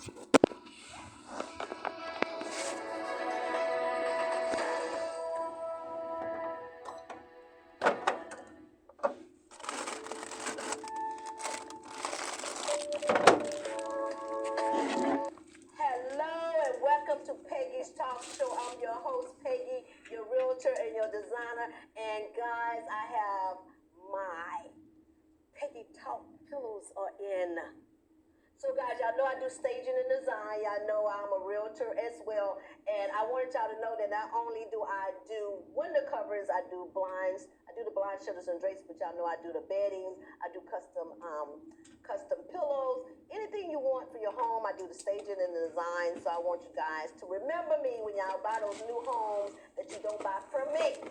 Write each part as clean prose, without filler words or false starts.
Hello and welcome to Peggy's Talk Show. I'm your host, Peggy, your realtor and your designer. And guys, I have my Peggy Talk pillows are in. So guys, y'all know I do staging and design. Y'all know I'm a realtor as well. And I wanted y'all to know that not only do I do window covers, I do blinds. I do the blind shutters and drapes, but y'all know I do the beddings. I do custom pillows. Anything you want for your home, I do the staging and the design. So I want you guys to remember me when y'all buy those new homes that you don't buy from me.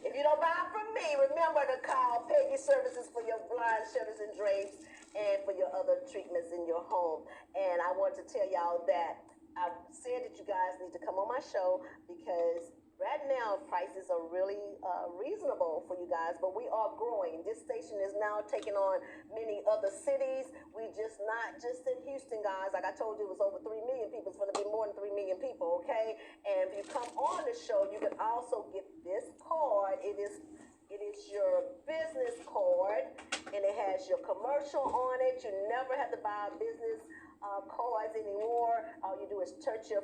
If you don't buy from me, remember to call Peggy Services for your blind shutters and drapes and for your other treatments in your home. And I want to tell y'all that I said that you guys need to come on my show because right now prices are really reasonable for you guys, but we are growing. This station is now taking on many other cities. We just not just in Houston, guys. Like I told you, it was over 3 million people. It's going to be more than 3 million people, okay? And if you come on the show, you can also get this card. It is your business card, and it has your commercial on it. You never have to buy a business cards anymore. All you do is touch your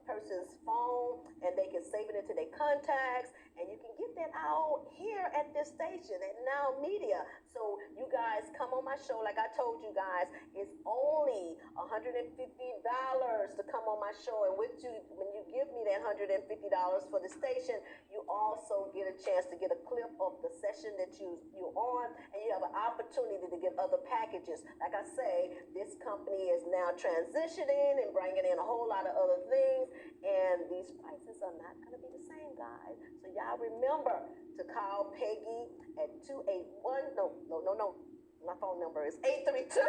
person's phone, and they can save it into their contacts, and you can get that out here at this station at NowMedia. So you guys come on my show. Like I told you guys, it's only $150 to come on my show, and when you give me that $150 for the station, you also get a chance to get a clip of the session that you're on, and you have an opportunity to get other packages. Like I say, this company is now transitioning and bringing in a whole lot of other things, and these prices are not going to be the same, guys. So y'all remember to call Peggy at 281, no, my phone number is 832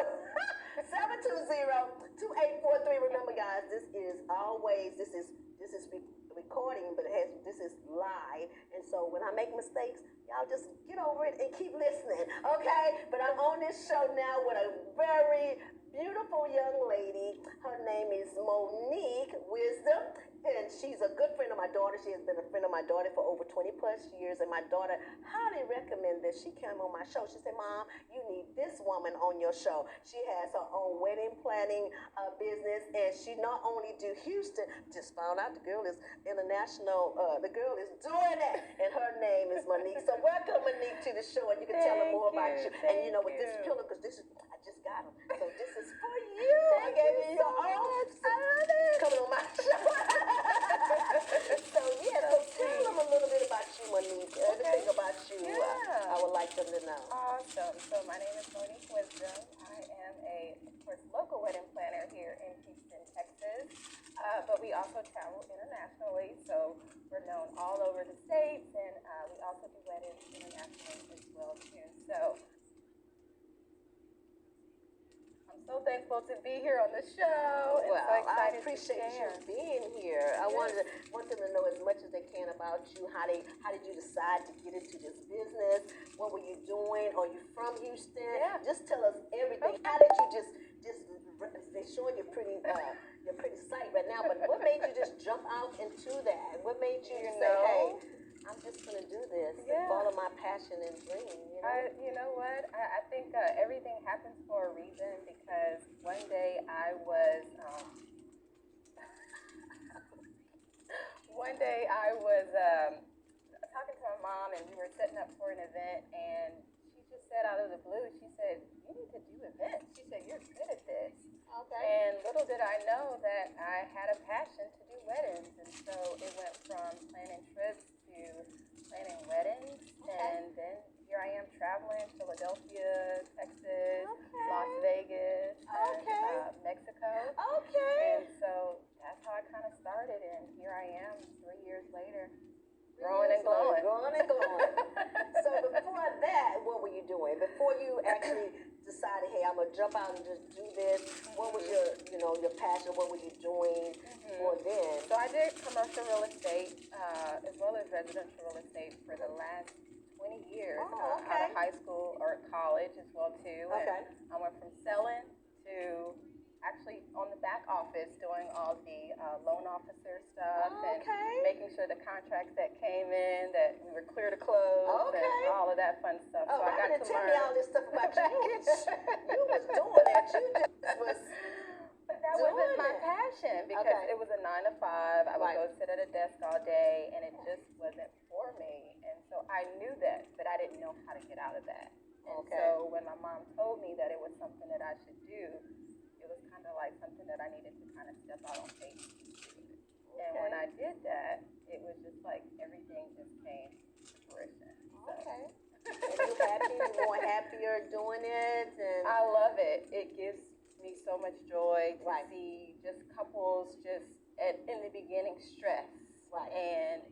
720-2843. Remember, guys, this is recording, but this is live, and so when I make mistakes, y'all just get over it and keep listening, okay? But I'm on this show now with a very beautiful young lady. Her name is Monique Wisdom, and she's a good friend of my daughter. She has been a friend of my daughter for over 20 plus years, and my daughter highly recommended that she came on my show. She said, Mom, you need this woman on your show. She has her own wedding planning business, and she not only do Houston, just found out the girl is international, the girl is doing it, and her name is Monique. So welcome, Monique, to the show, and you can tell her more about you. And you know, with this pillow, because this is, I just got them, so this is for you. I gave you your own. Coming on my show. So yeah, so tell them a little bit about you, Monique. Everything about you, I would like them to know. Awesome. So my name is Monique Wisdom. I am of course, local wedding planner here in Houston, Texas. But we also travel internationally, so we're known all over the states, and we also do weddings internationally as well too. So so thankful to be here on the show. Well, so I appreciate you being here. I want them to know as much as they can about you. How did you decide to get into this business? What were you doing? Are you from Houston? Yeah. Just tell us everything. Okay. How did you just they're showing your pretty site right now, but what made you just jump out into that? What made you say, hey, I'm just going to do this and follow my passion and dream, you know? You know what? I think everything happens for a reason, because one day I was talking to my mom, and we were setting up for an event, and she just said out of the blue, she said, you need to do events. She said, you're good at this. Okay. And little did I know that I had a passion to do weddings, and so it went from planning trips to planning weddings, and then here I am traveling Philadelphia, Texas, Las Vegas, and Mexico. Okay. And so that's how I kind of started, and here I am 3 years later, growing and glowing. Growing and glowing. So before that, what were you doing? Before you actually decided, hey, I'm going to jump out and just do this, what was your passion? What were you doing before then? So I did commercial real estate as well as residential real estate for the last 20 years out of high school or college as well too. Okay. And I went from selling to actually on the back office. just doing all the loan officer stuff and Okay. making sure the contracts that came in, that we were clear to close Okay. and all of that fun stuff. Oh, So I got to tell learn. me all this stuff about you. You was doing it. You just was. But that wasn't my passion because it was a 9 to 5. I would go sit at a desk all day, and it just wasn't for me. And so I knew that, but I didn't know how to get out of that. And so when my mom told me that it was something that I should do, it was kind of like something that I needed to kind of step out on faith to do. And when I did that, it was just like everything just came to fruition. So. Okay. And you happy? You more happier doing it? And I love it. It gives me so much joy to see just couples just in the beginning stress. Right. And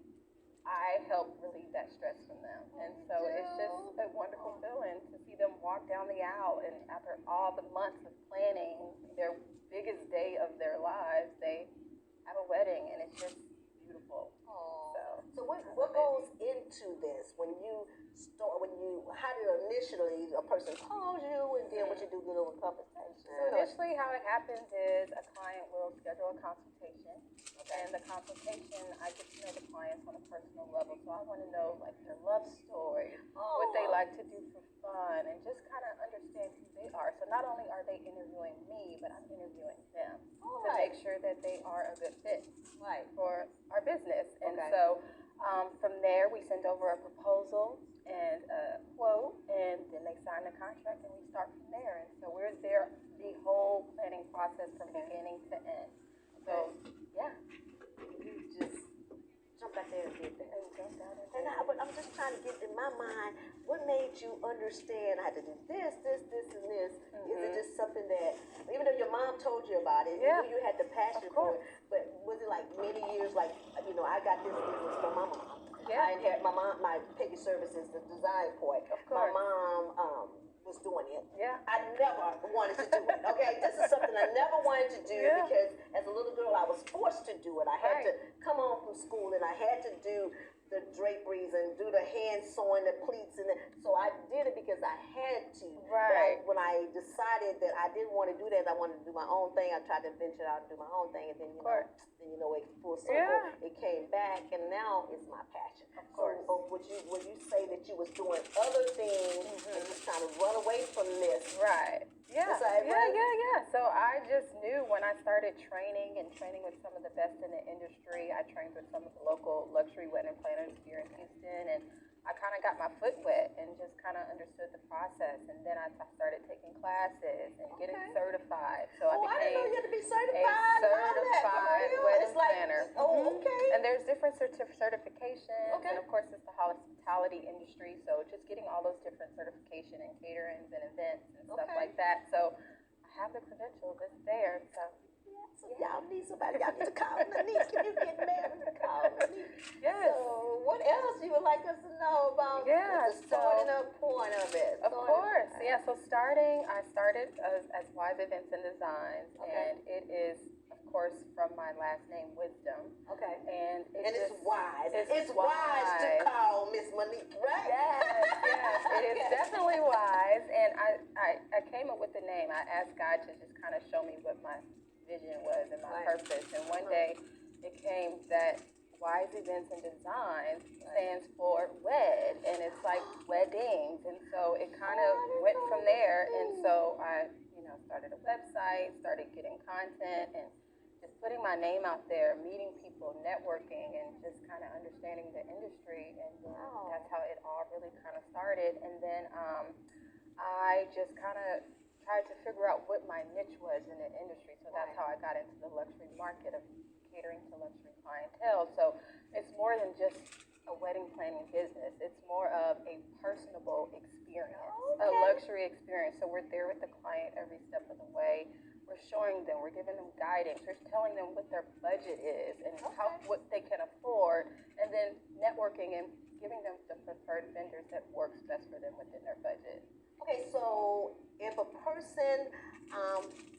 I help relieve that stress from them. And so it's just a wonderful feeling to see them walk down the aisle, and after all the months of planning their biggest day of their lives, they have a wedding, and it's just beautiful. So what goes into this when you start, how do initially a person calls you, and then what you do, little conversation? So initially how it happens is a client will schedule a consultation, and the consultation, I get to know the clients on a personal level. So I want to know like their love story, what they like to do for fun, and just kind of understand who they are. So not only are they interviewing me, but I'm interviewing them to make sure that they are a good fit for our business. And so from there, we send over a proposal and a quote, and then they sign the contract, and we start from there. And so we're there the whole planning process from beginning to end. So, yeah. You just jump out there and did that. But I'm just trying to get in my mind, what made you understand I had to do this, and this? Is it just something that, even though your mom told you about it, you knew you had the passion for it, but was it like many years, like, I got this business from my mom. I had my mom, my Peggy Services, the design point. My mom was doing it. I never wanted to do it. Okay, this is something I never wanted to do because as a little girl I was forced to do it. I had to come home from school and I had to do the draperies and do the hand sewing, the pleats, and so I did it because I had to. But when I decided that I didn't want to do that, I wanted to do my own thing. I tried to venture out and do my own thing, and then it full circle. It came back, and now it's my passion. So would you say that you was doing other things and just trying to run away from this? Yeah. So I just knew when I started training with some of the best in the industry. I trained with some of the local luxury wedding planners here in Houston, and I kind of got my foot wet and just kind of understood the process. And then I started taking classes and getting certified. So I became didn't know you had to be certified. a certified wedding planner. And there's different certifications, and of course it's the hospitality industry. So just getting all those different certification and caterings and events and stuff like that. So I have the credentials. It's there. So y'all need somebody. Y'all need to call Nanique. If you get married, call Nanique. Yes. So what else you would like us to know about the starting up point of it? Of course. Yeah. So I started as Wise Events and Designs, and it is, of course, from my last name, Wisdom. And it's wise. It's wise to call Miss Monique, right? Yes. It is definitely wise. And I came up with the name. I asked God to just kind of show me what my vision was and my purpose. And one day it came that Wise Events and Designs stands for WED, and it's like weddings. And so it kind of went from there. And so I, started a website, started getting content, and just putting my name out there, meeting people, networking, and just kind of understanding the industry. And that's how it all really kind of started. And then I just kind of tried to figure out what my niche was in the industry. So that's how I got into the luxury market of catering to luxury clientele. So it's more than just a wedding planning business. It's more of a personable experience, a luxury experience. So we're there with the client every step of the way. We're showing them, we're giving them guidance, we're telling them what their budget is and what they can afford, and then networking and giving them the preferred vendors that works best for them within their budget. Okay, so if a person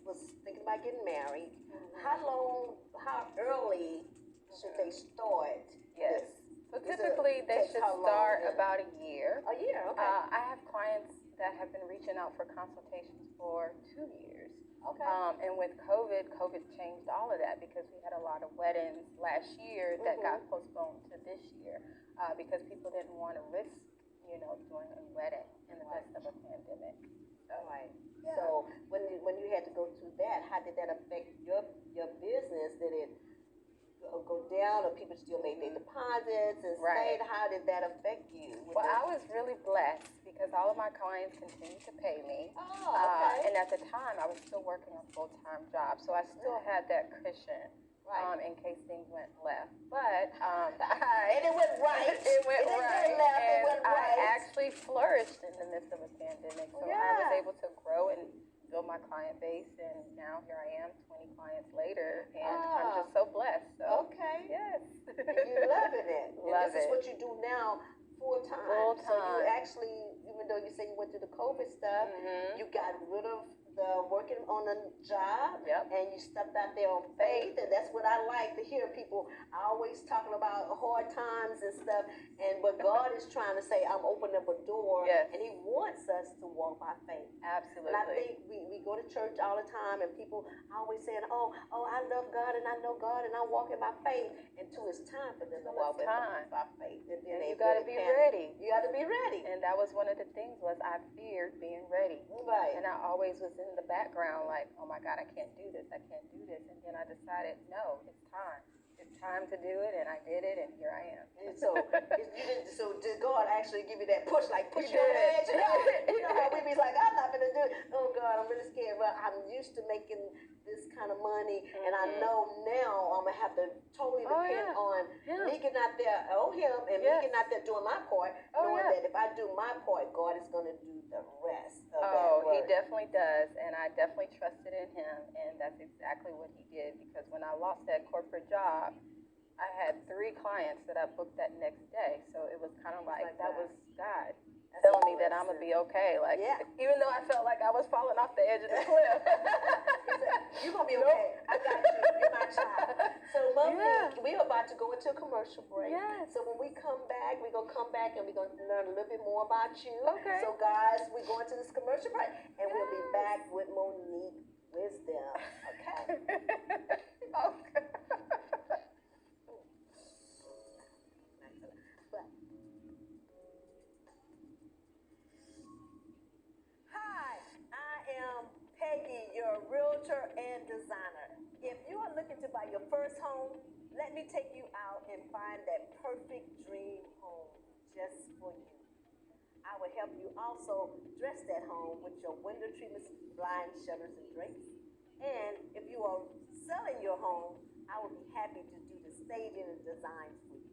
was thinking about getting married, how early should they start? Yes. So typically they should start about a year. A year, okay. I have clients that have been reaching out for consultations for 2 years. Okay. And with COVID changed all of that because we had a lot of weddings last year that got postponed to this year because people didn't want to risk, doing a wedding in the midst of a pandemic. So, Right. yeah. So when you had to go through that, how did that affect your business? Did it go down, or people still made their deposits and Right. stayed? How did that affect you? Well, I was really blessed because all of my clients continued to pay me. Oh, okay. And at the time, I was still working a full-time job, so I still had that cushion in case things went left. But and it went right. It went it right. Left, and it went right. I actually flourished in the midst of a pandemic, so I was able to grow and build my client base, and now here I am, 20 clients later, and I'm just so blessed. So, okay. Yes. And you're loving it. Love this is what you do now full time. Full So you time. actually, even though you say you went through the COVID stuff, you got rid of the working on a job, and you stepped out there on faith, and that's what I like to hear. People always talking about hard times and stuff, but God is trying to say, I'm opening up a door, and He wants us to walk by faith. Absolutely. And I think we go to church all the time, and people always saying, oh, I love God, and I know God, and I'm walking by faith, until it's time for them to walk by faith. And then you got to be ready. You got to be ready. And that was one of the things was I feared being ready. Right. And I always was in the background like, oh my God, I can't do this. I can't do this. And then I decided, no, it's time. It's time to do it. And I did it. And here I am. And so did God actually give you that push, like push your head? You know how we be like, I'm not going to do it. Oh God, I'm really scared. But I'm used to making this kind of money. And I know now I'm going to have to totally depend on me getting out there, and me getting out there doing my part, knowing that if I do my part, God is going to do the rest of that work. He definitely does. And I definitely trusted in Him. And that's exactly what He did. Because when I lost that corporate job, I had 3 clients that I booked that next day. So it was kind of like that was God telling me that I'm going to be okay. Like, even though I felt like I was falling off the edge of the cliff. You're going to be okay. I got you. You're my child. So, Monique, we're about to go into a commercial break. Yes. So when we come back, we're going to come back and we're going to learn a little bit more about you. Okay. So, guys, we're going to this commercial break, and we'll be back with Monique Wisdom. Okay? Okay. Peggy, your realtor and designer. If you are looking to buy your first home, let me take you out and find that perfect dream home just for you. I will help you also dress that home with your window treatments, blinds, shutters, and drapes. And if you are selling your home, I will be happy to do the staging and designs for you.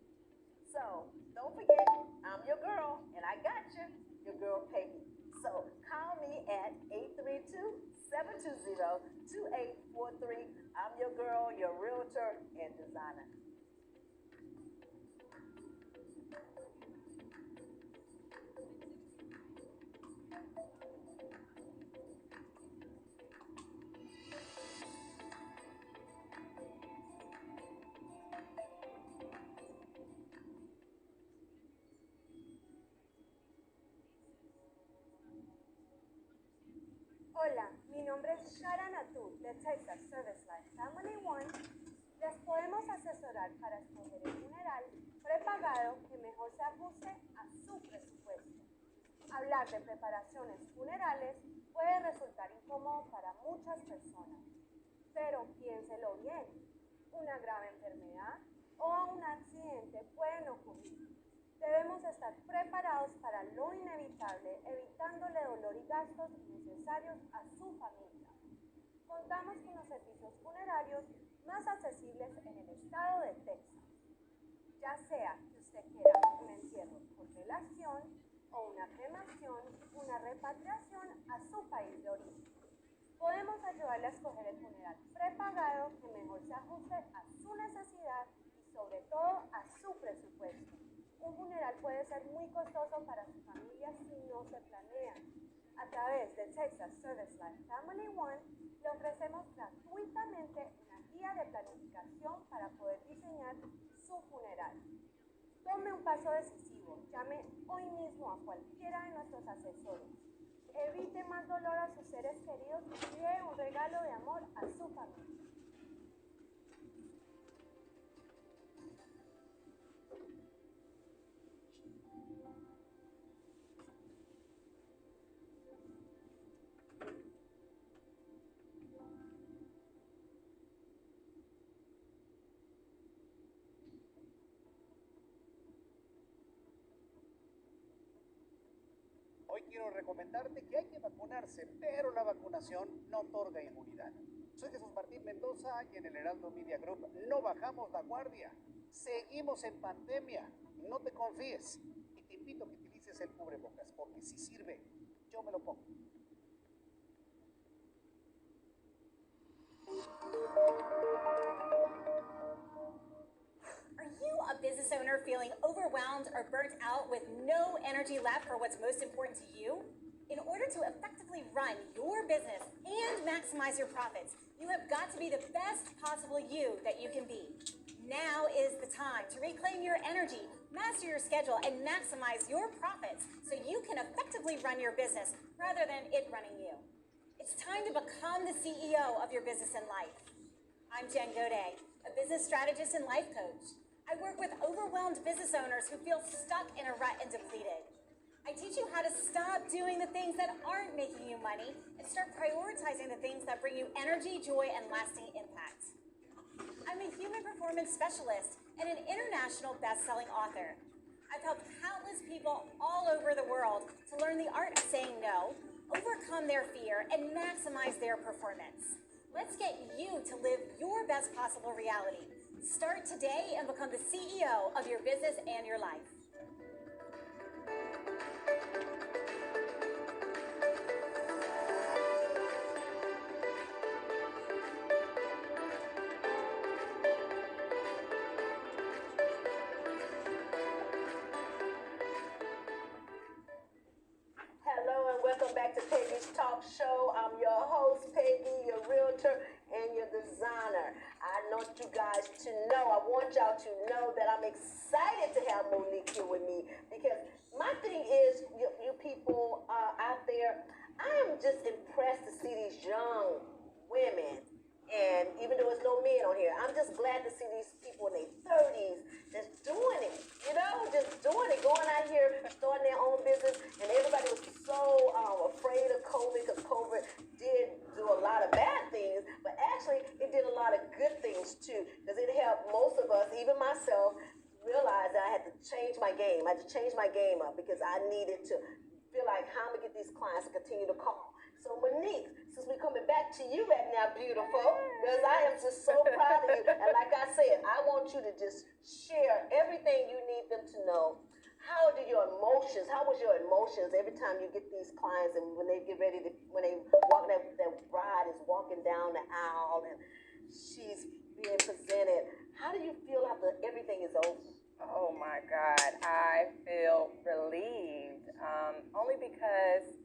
So don't forget, I'm your girl, and I got you, your girl Peggy. So call me at 832-720-2843. I'm your girl, your realtor and designer. Hola, mi nombre es Sharon Atul de Texas Service Life Family One. Les podemos asesorar para escoger el funeral prepagado que mejor se ajuste a su presupuesto. Hablar de preparaciones funerales puede resultar incómodo para muchas personas, pero piénselo bien. Una grave enfermedad o un accidente pueden ocurrir. Debemos estar preparados para lo inevitable, evitándole dolor y gastos innecesarios a su familia. Contamos con los servicios funerarios más accesibles en el estado de Texas. Ya sea que usted quiera un entierro por velación o una cremación, una repatriación a su país de origen. Podemos ayudarle a escoger el funeral prepagado que mejor se ajuste a su necesidad y sobre todo a su presupuesto. Un funeral puede ser muy costoso para su familia si no se planea. A través de Texas Service Life Family One, le ofrecemos gratuitamente una guía de planificación para poder diseñar su funeral. Tome un paso decisivo. Llame hoy mismo a cualquiera de nuestros asesores. evite más dolor a sus seres queridos y dé un regalo de amor a su familia. Hoy quiero recomendarte que hay que vacunarse, pero la vacunación no otorga inmunidad. Soy Jesús Martín Mendoza y en el Heraldo Media Group no bajamos la guardia. Seguimos en pandemia. No te confíes. Y te invito a que utilices el cubrebocas, porque si sirve, yo me lo pongo. Are you a business owner feeling overwhelmed or burnt out with no energy left for what's most important to you? In order to effectively run your business and maximize your profits, you have got to be the best possible you that you can be. Now is the time to reclaim your energy, master your schedule, and maximize your profits so you can effectively run your business rather than it running you. It's time to become the CEO of your business and life. I'm Jen Godet, a business strategist and life coach. I work with overwhelmed business owners who feel stuck in a rut and depleted. I teach you how to stop doing the things that aren't making you money and start prioritizing the things that bring you energy, joy, and lasting impact. I'm a human performance specialist and an international best-selling author. I've helped countless people all over the world to learn the art of saying no, overcome their fear, and maximize their performance. Let's get you to live your best possible reality. Start today and become the CEO of your business and your life. Hello and welcome back to Peggy's Talk Show. I'm your host, Peggy, your realtor and your designer. I want you guys to know, I want y'all to know that I'm excited to have Monique here with me because my thing is, you people out there, I am just impressed to see these young women. And even though there's no men on here, I'm just glad to see these people in their 30s that's doing it, just doing it, going out here, starting their own business. And everybody was so afraid of COVID because COVID did do a lot of bad things, but actually it did a lot of good things too because it helped most of us, even myself, realize that I had to change my game. I had to change my game up because I needed to feel like how I'm going to get these clients to continue to call. So Monique, since we're coming back to you right now, beautiful, because I am just so proud of you. And like I said, I want you to just share everything you need them to know. How was your emotions every time you get these clients and when they get ready to, when they walk, that bride is walking down the aisle and she's being presented. How do you feel after everything is over? Oh my God, I feel relieved. Only because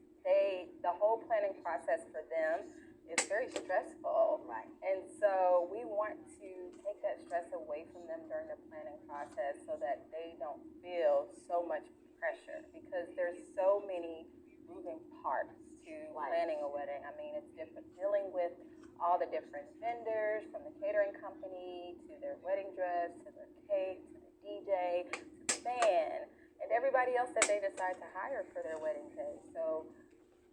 the whole planning process for them is very stressful. Right. And so we want to take that stress away from them during the planning process so that they don't feel so much pressure because there's so many moving parts to planning a wedding. I mean, it's different dealing with all the different vendors from the catering company to their wedding dress, to their cake, to the DJ, to the band, and everybody else that they decide to hire for their wedding day. So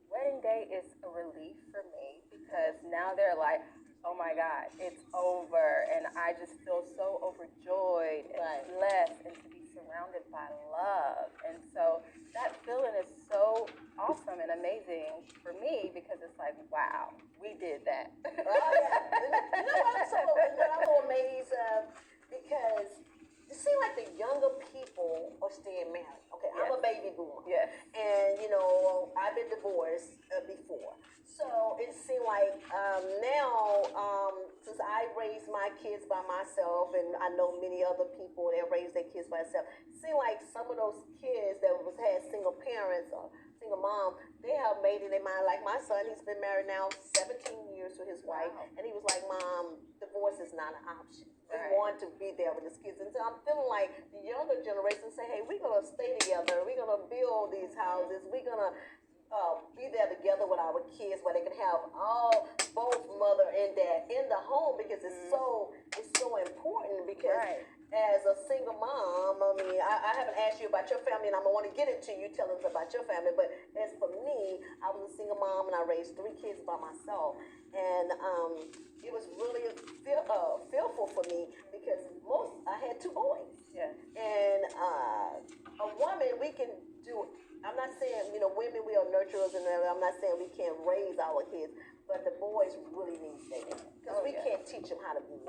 wedding day is a relief for me because now they're like, oh my God, it's over. And I just feel so overjoyed and blessed and to be surrounded by love. And so that feeling is so awesome and amazing for me because it's like, wow, we did that. Oh, yeah. You know what I'm so amazed of? Because it seems like the younger people are staying married. Okay, yes. I'm a baby boomer. Yes. And, I've been divorced before. So it seemed like now, since I raised my kids by myself, and I know many other people that raised their kids by themselves, it seemed like some of those kids that had single parents or single mom, they have made it in mind. Like my son, he's been married now 17 years with his wife, and he was like, Mom, divorce is not an option. We want to be there with his kids. And so I'm feeling like the younger generation say, hey, we're going to stay together. We're going to build these houses. We're going to be there together with our kids, where they can have all both mother and dad in the home, because it's so important. Because Right. as a single mom, I mean, I haven't asked you about your family, and I'm gonna want to get into you telling us about your family. But as for me, I was a single mom, and I raised 3 kids by myself, and it was really fearful for me, because I had 2 boys. Yeah. And a woman, we can do. I'm not saying, women, we are nurturers, and I'm not saying we can't raise our kids, but the boys really need that, because we can't teach them how to be.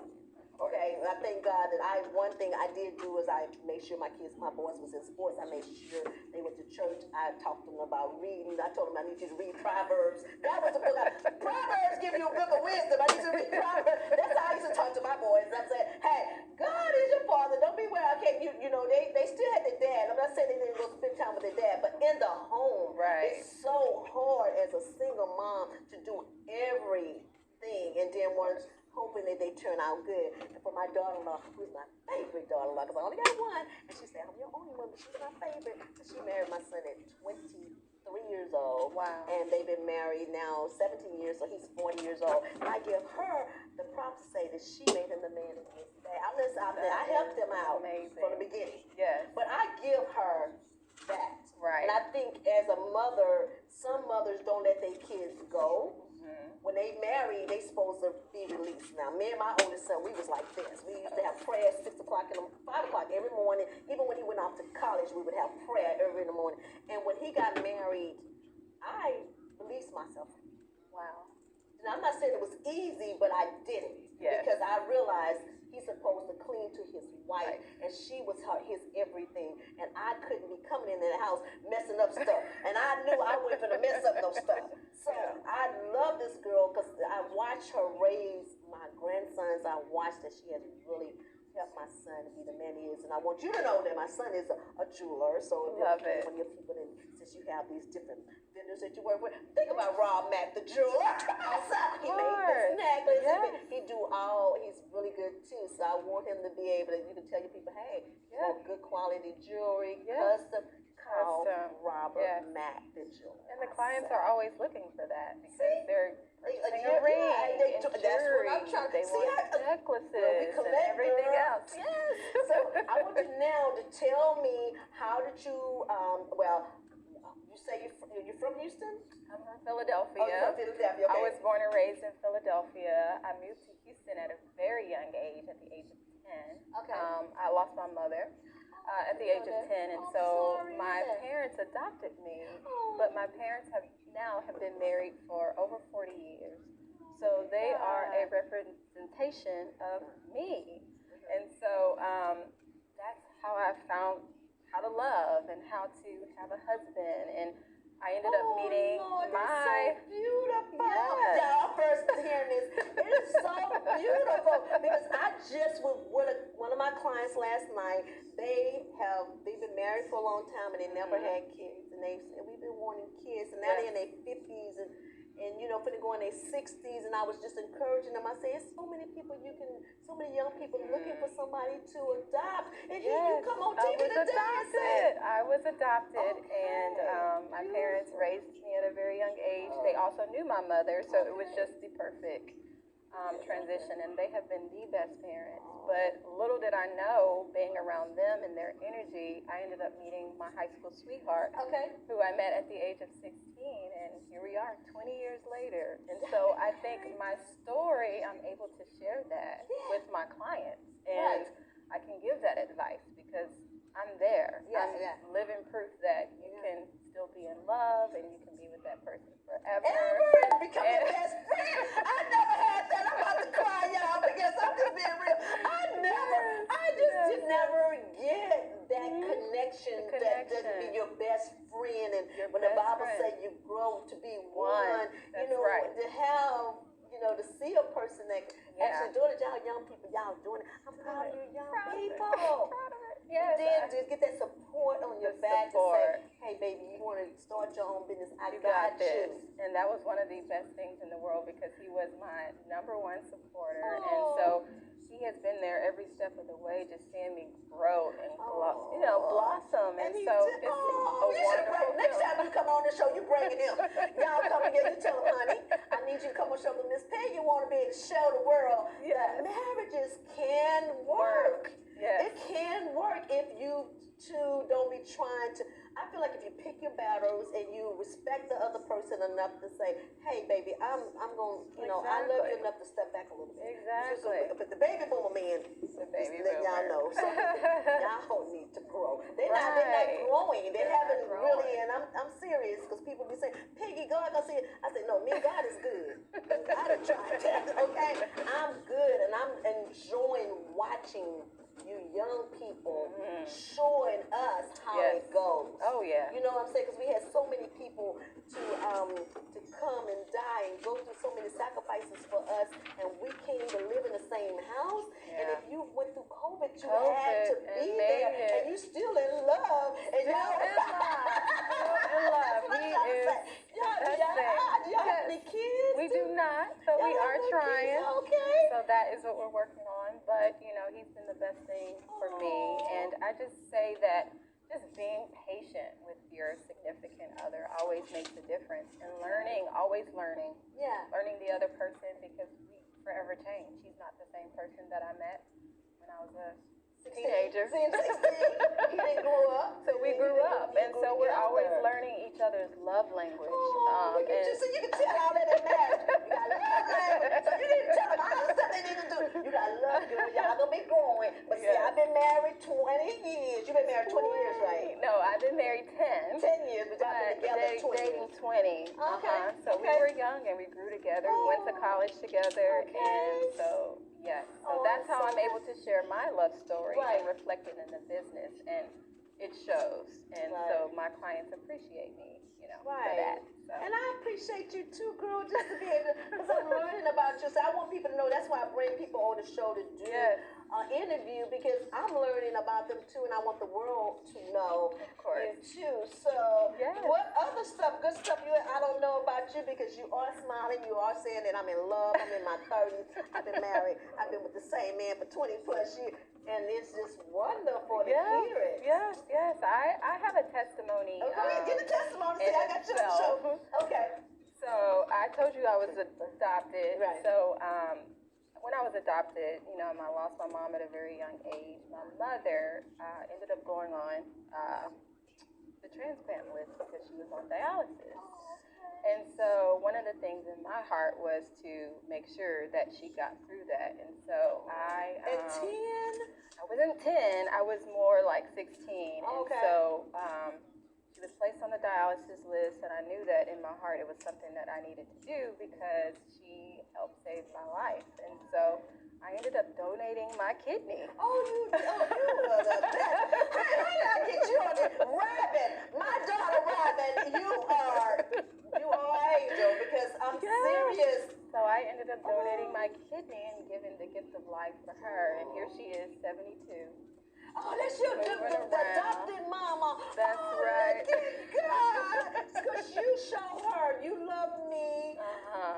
Okay, and I thank God that one thing I did do is I made sure my boys was in sports. I made sure they went to church. I talked to them about reading. I told them I need you to read Proverbs. That was the book. Proverbs give you a book of wisdom. I need you to read Proverbs. That's how I used to talk to my boys. I said, hey, God is your father. Don't be where I can't. They still had their dad. I'm not saying they didn't go spend time with their dad, but in the home, Right. it's so hard as a single mom to do everything, and then once hoping that they turn out good. And for my daughter-in-law, who's my favorite daughter-in-law, because I only got one, and she said, I'm your only one, but she's my favorite. So she married my son at 23 years old. Wow. And they've been married now 17 years, so he's 40 years old. And I give her the props to say that she made him the man that he is today. I'm just out there. I helped him out Amazing. from the beginning. Yes. But I give her that. Right. And I think as a mother, some mothers don't let their kids go. When they marry, they supposed to be released. Now, me and my oldest son, we was like this. We used to have prayer at 6 o'clock and 5 o'clock every morning. Even when he went off to college, we would have prayer early in the morning. And when he got married, I released myself. Wow. And I'm not saying it was easy, but I did it. Yes. Because I realized he's supposed to cling to his wife, and she was his everything. And I couldn't be coming into the house messing up stuff. And I knew I wasn't going to mess up no stuff. So I love this girl, because I watched her raise my grandsons. I watched that she has really helped my son to be the man he is. And I want you to know that my son is a jeweler. So Love it. One of your people, since you have these different vendors that you work with, think about Rob Mack, the jeweler. He made this necklace. Yes. He's really good too. So I want him to be able to, you can tell your people, hey, you want good quality jewelry, custom, call Robert Mack, the jeweler. And the clients are always looking for that, because they're purchasing a Yeah, ring that's and what jewelry. I'm trying to They see. want necklaces We and collect, everything girl. else. Yes. So I want you now to tell me, how did you, you say you're from Houston? I'm from Philadelphia. Oh, you're from Philadelphia, okay. I was born and raised in Philadelphia. I moved to Houston at a very young age, at the age of 10. Okay. I lost my mother at the age of 10, and so my parents adopted me, but my parents have been married for over 40 years. So they are a representation of me. And so that's how I found how to love and how to have a husband. And I ended up meeting Lord, my... that's so beautiful. Yes. Yeah, I'm first hearing this. It is so beautiful, because I just was with one of my clients last night. They've been married for a long time, and they never had kids. And they said, we've been wanting kids, and now they're in their 50s and finna go in their 60s. And I was just encouraging them. I said, so many young people looking for somebody to adopt. And you come on TV to dance. I was adopted, and my parents raised me at a very young age. They also knew my mother, so it was just the perfect transition, and they have been the best parents. But little did I know, being around them and their energy, I ended up meeting my high school sweetheart, who I met at the age of 16, and here we are 20 years later. And so I think my story, I'm able to share that with my clients, and I can give that advice, because I'm there. I'm living proof that you can still be in love, and you can be with that person forever. And become your best friend. I never had that. I'm about to cry, y'all, because I'm just being real. I just never get that connection, that be your best friend. And when the Bible says you grow to be one, to have, to see a person that actually doing it, y'all young people, y'all doing it. I'm proud of you young people. Yes, then just get that support on your back to say, hey, baby, you want to start your own business, I got you. And that was one of the best things in the world, because he was my #1 supporter. And so he has been there every step of the way, just seeing me grow and blossom. And he so did- it's a you should wonderful next feeling. time you come on the show, you bring him. Y'all come together, you tell him, honey, I need you to come on the show with Miss Peggy. You want to be able to show the world that Yes. marriages can work. Yes. It can work if you two don't be trying to. I feel like if you pick your battles and you respect the other person enough to say, hey, baby, I'm going to, I love you Exactly. enough to step back a little bit. Exactly. But the baby boomer men, The baby just let y'all know. boomer. So y'all need to grow. They're not Right. growing. They They're haven't not really, growing. and I'm serious because people be saying, Peggy, God, go see it. I said, no, me and God is good. I done tried that, okay? I'm good, and I'm enjoying watching you young people showing us how Yes. it goes. Oh, yeah. You know what I'm saying? Because we had so many people to come and die and go through so many sacrifices for us, and we can't even live in the same house. And Yeah. if you went through COVID, you COVID had to and be made there, it. and you still in love. And Still y'all in love. Still in love. That's what I'm He trying to is say. Y'all, the best thing. do y'all have Yes. any kids? We too? do not, but we Y'all are have no trying. kids? Okay. So that is what we're working on. But, he's been the best thing for me. And I just say that just being patient with your significant other always makes a difference. And learning, always learning. Yeah. Learning the other person, because we forever change. He's not the same person that I met when I was a teenager. See, 16, he didn't grow up. So we grew up, and so we're always together. learning each other's love language. Oh, look at you. So you can tell all that in marriage. You got love language. So you need to tell them all the stuff they need to do. You got love, y'all gonna be growing. But see, Yes. I've been married 20 years. You've been married 20 years, right? No, I've been married 10. 10 years, but y'all been together 20 dating years. 20. Okay, So we okay. were young and we grew together. We went to college together, Okay. and so yes. So Oh, that's how so I'm able to share my love story Right. and reflect it in the business, and it shows. And Right. so my clients appreciate me, for Right. that. So. And I appreciate you too, girl, just to be able to, because I'm learning about you. So I want people to know that's why I bring people on the show to do Yes. an interview, because I'm learning about them too, and I want the world to know course. you too. So Yes. what other stuff, good stuff I don't know about you, because you are smiling, you are saying that I'm in love, I'm in my 30s, I've been married, I've been with the same man for 20 plus years, and it's just wonderful to hear it. Yes. I have a testimony. Oh, go ahead, give the testimony. See, in I got you on the itself. show. Okay. So I told you I was adopted. Right. So when I was adopted, I lost my mom at a very young age. My mother ended up going on the transplant list because she was on dialysis. And so one of the things in my heart was to make sure that she got through that. And so At 10? I wasn't 10, I was more like 16. And Okay. so she was placed on the dialysis list, and I knew that in my heart it was something that I needed to do because she helped save my life. And so I ended up donating my kidney. You are the best. Hey, how did I get you on this? Robin, my daughter Robin, you are angel, because I'm serious. So I ended up donating my kidney and giving the gift of life for her. And here she is, 72. Oh, that's your Moving the adopted mama. That's right. Look at God. Because you show her you love me,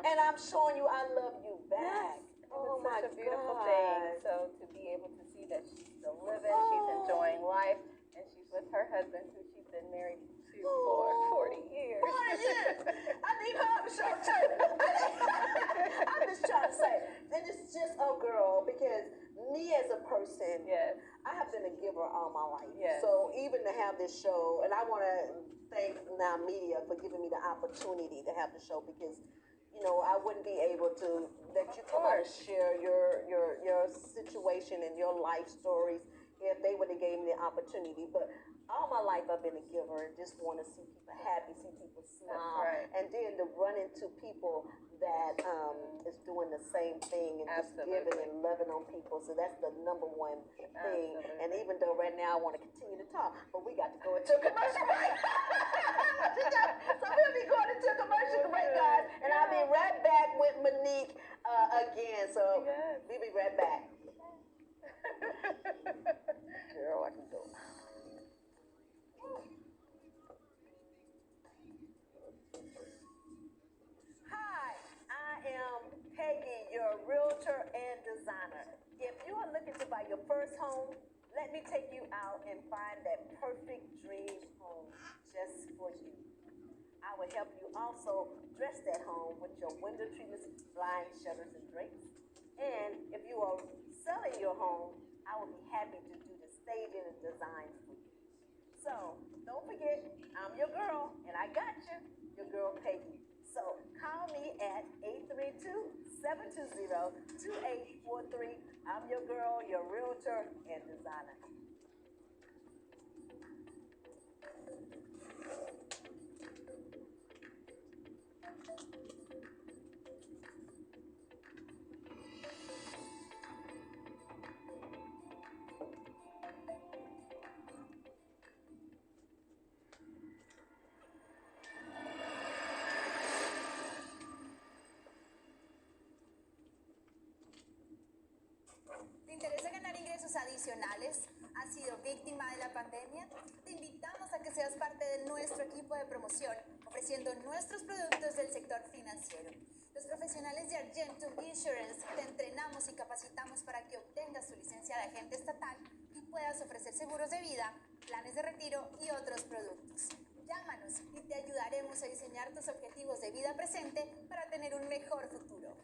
and I'm showing you I love you back. It was such a beautiful God. thing. So to be able to see that she's still living, she's enjoying life, and she's with her husband, who she's been married to for 40 years. 40 years. I need her on the show too. I'm just trying to say, and it's just a girl, because me as a person, Yes. I have been a giver all my life. Yes. So even to have this show, and I want to thank NowMedia for giving me the opportunity to have the show, because I wouldn't be able to let you come out and share your situation and your life stories if they would have gave me the opportunity. But all my life I've been a giver and just want to see people happy, see people smile, right. and then to run into people that is doing the same thing and just Absolutely. giving and loving on people. So that's the number one thing. Absolutely. And even though right now I want to continue to talk, but we got to go into a commercial break. So we'll be going into a commercial break, guys, and I'll be right back with Monique again. So we'll be right back. Girl, I can go. Hi, I am Peggy, your realtor and designer. If you are looking looking to buy your first home, let me take you out and find that perfect dream home just for you. I will help you also dress that home with your window treatments, blinds, shutters, and drapes. And if you are selling your home, I will be happy to do the staging and design for you. So don't forget, I'm your girl, and I got you, your girl Peggy. So call me at 832-720-2843. I'm your girl, your realtor and designer. ¿Te interesa ganar ingresos adicionales? ¿Has sido víctima de la pandemia? Te invitamos a que seas parte de nuestro equipo de promoción, ofreciendo nuestros productos del sector financiero. Los profesionales de Argentum Insurance te entrenamos y capacitamos para que obtengas tu licencia de agente estatal y puedas ofrecer seguros de vida, planes de retiro y otros productos. Llámanos y te ayudaremos a diseñar tus objetivos de vida presente para tener un mejor futuro.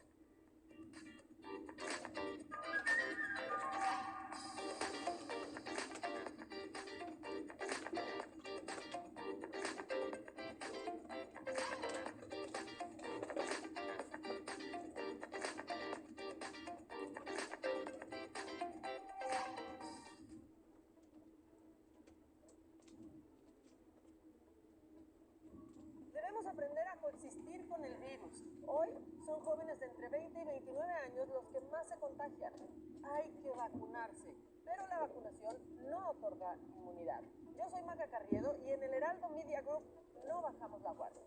Debemos aprender a coexistir con el virus. Hoy son jóvenes de entre 20 y 29 años los que más se contagian. Hay que vacunarse, pero la vacunación no otorga inmunidad. Yo soy Maca Carriedo y en el Heraldo Media Group no bajamos la guardia.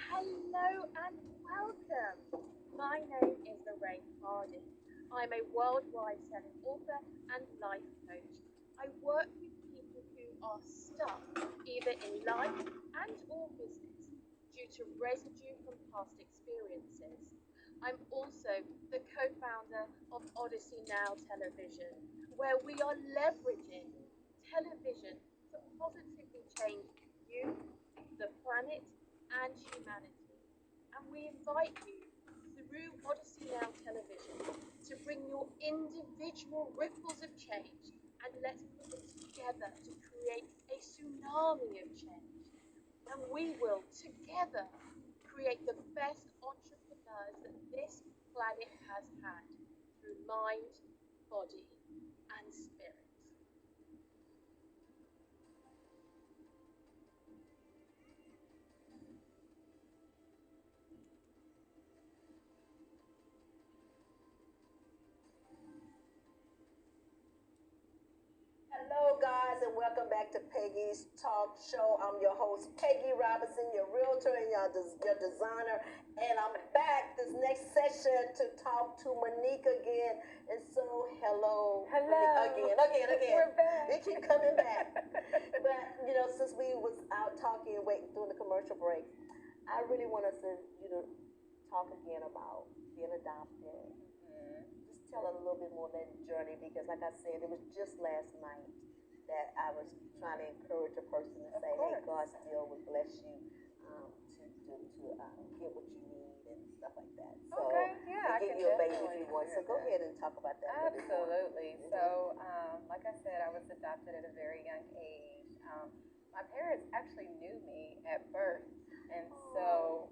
Hello and welcome. My name is Lorraine Hardy. I'm a worldwide selling author and life coach. I work with people who are stuck either in life and or business due to residue from past experiences. I'm also the co-founder of Odyssey Now Television, where we are leveraging television to positively change you, the planet, and humanity. And we invite you through Odyssey Now Television to bring your individual ripples of change and let's put them together to create a tsunami of change. And we will together create the best entrepreneurs that this planet has had through mind, body, and spirit. Hello, guys, and welcome back to Peggy's Talk Show. I'm your host, Peggy Robinson, your realtor and your designer. And I'm back this next session to talk to Monique again. And so, hello. Hello. Monique, again. We're back. We keep coming back. But, since we was out talking and waiting during the commercial break, I really want us to, talk again about being adopted. Just tell us a little bit more of that journey, because like I said, it was just last night that I was trying to encourage a person to say, hey, God still would bless you to get what you need and stuff like that. So, Okay, yeah, I give can you a baby if definitely you want. So share go that. ahead and talk about that. a little bit more. Absolutely. So, like I said, I was adopted at a very young age. My parents actually knew me at birth. And so,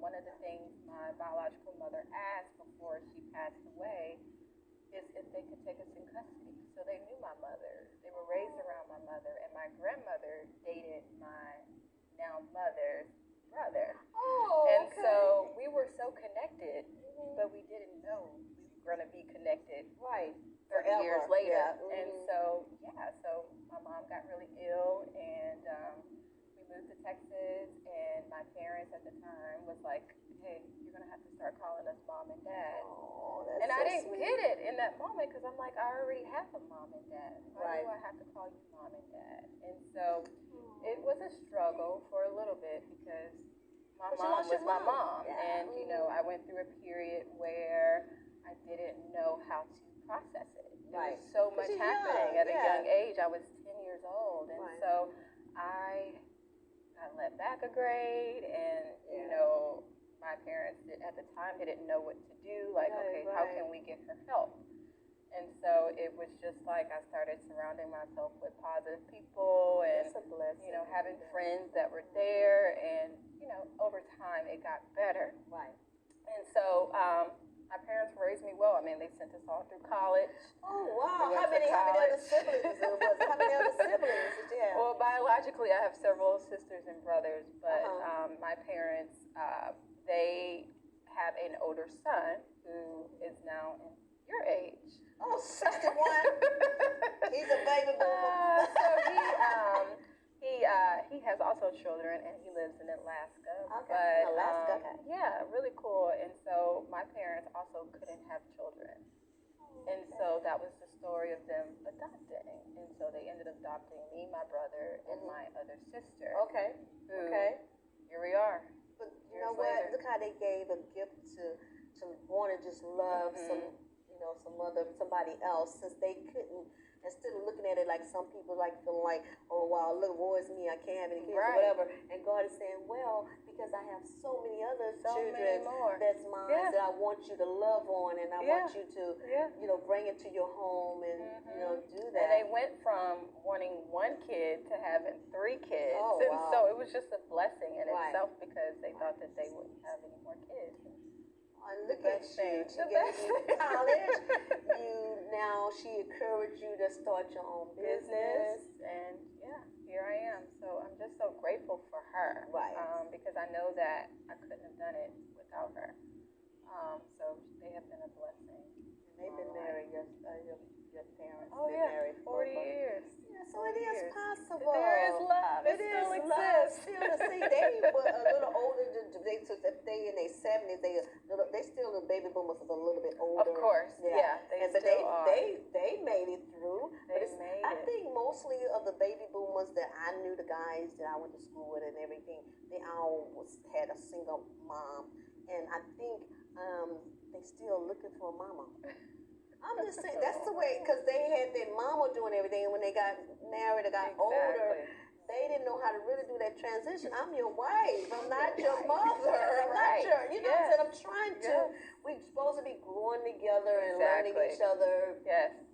one of the things my biological mother asked before she passed away is if they could take us in custody. So they knew my mother. They were raised around my mother, and my grandmother dated my now mother's brother. Oh, And so we were so connected, but we didn't know we were going to be connected Right. 30 years Forever. later. Yeah. And so, so my mom got really ill, and we moved to Texas, and my parents at the time was like, hey, you're going to have to start calling us mom and dad. Oh, that's And so I didn't sweet. get it in that moment because I'm like, I already have a mom and dad. Why Right. do I have to call you mom and dad? And so it was a struggle for a little bit because my But you mom lost was your my mom. mom. Yeah. And, you know, I went through a period where I didn't know how to process it. Right. There was so 'Cause much you're happening young, at a yeah. young age. I was 10 years old. And Right. so I let back a grade, and, you Yeah. know, my parents at the time, they didn't know what to do. Like, Right, okay, how right. can we get her help? And so it was just like I started surrounding myself with positive people and, That's a blessing. you know, having friends that were there. And, you know, over time it got better. Right. And so my parents raised me well. I mean, they sent us all through college. Oh wow! We How went to many other college. siblings there was? How many other siblings did you have? Well, biologically, I have several sisters and brothers, but my parents, they have an older son who is now in your age. Oh, 61. He's a baby boomer. So he has also children, and he lives in Alaska. Okay, But, Alaska. Okay. yeah, really cool. And so my parents also couldn't have children. And so that was the story of them adopting. And so they ended up adopting me, my brother, and my other sister. Okay. Who, Okay. Here we are. But you Years know what? later. Look how they gave a gift to want to just love somebody else, since they couldn't. Instead of looking at it like some people like feeling like, oh wow, look, woe is me, I can't have any kids Right. or whatever. And God is saying, well, because I have so many other So many children more. that's mine Yeah. that I want you to love on, and I Yeah. want you to, Yeah. you know, bring it to your home and you know do that. And they went from wanting one kid to having 3 kids. Oh, And wow. so it was just a blessing in Right. itself because they thought that they wouldn't have any more kids. And look The at best you, thing. she The gave best you thing. college. She encouraged you to start your own business. And yeah, here I am. So I'm just so grateful for her. Right. Because I know that I couldn't have done it without her. So they have been a blessing. And they've been married, your parents Oh been yeah, married 40 years. Yeah, so it is 40 years. possible. There is love. It still is love exists. still to see. They were a little older. If they in their 70s, they still the baby boomers was a little bit older. Of course, yeah, they but still are. they made it through. They But made I it. think mostly of the baby boomers that I knew, the guys that I went to school with and everything, they all had a single mom, and I think they still looking for a mama. I'm just saying that's the way, because they had their mama doing everything, and when they got married or got older, they didn't know how to really do that transition. I'm your wife. I'm not your mother. I'm not your, you know what I'm saying? I'm trying to, we're supposed to be growing together and learning each other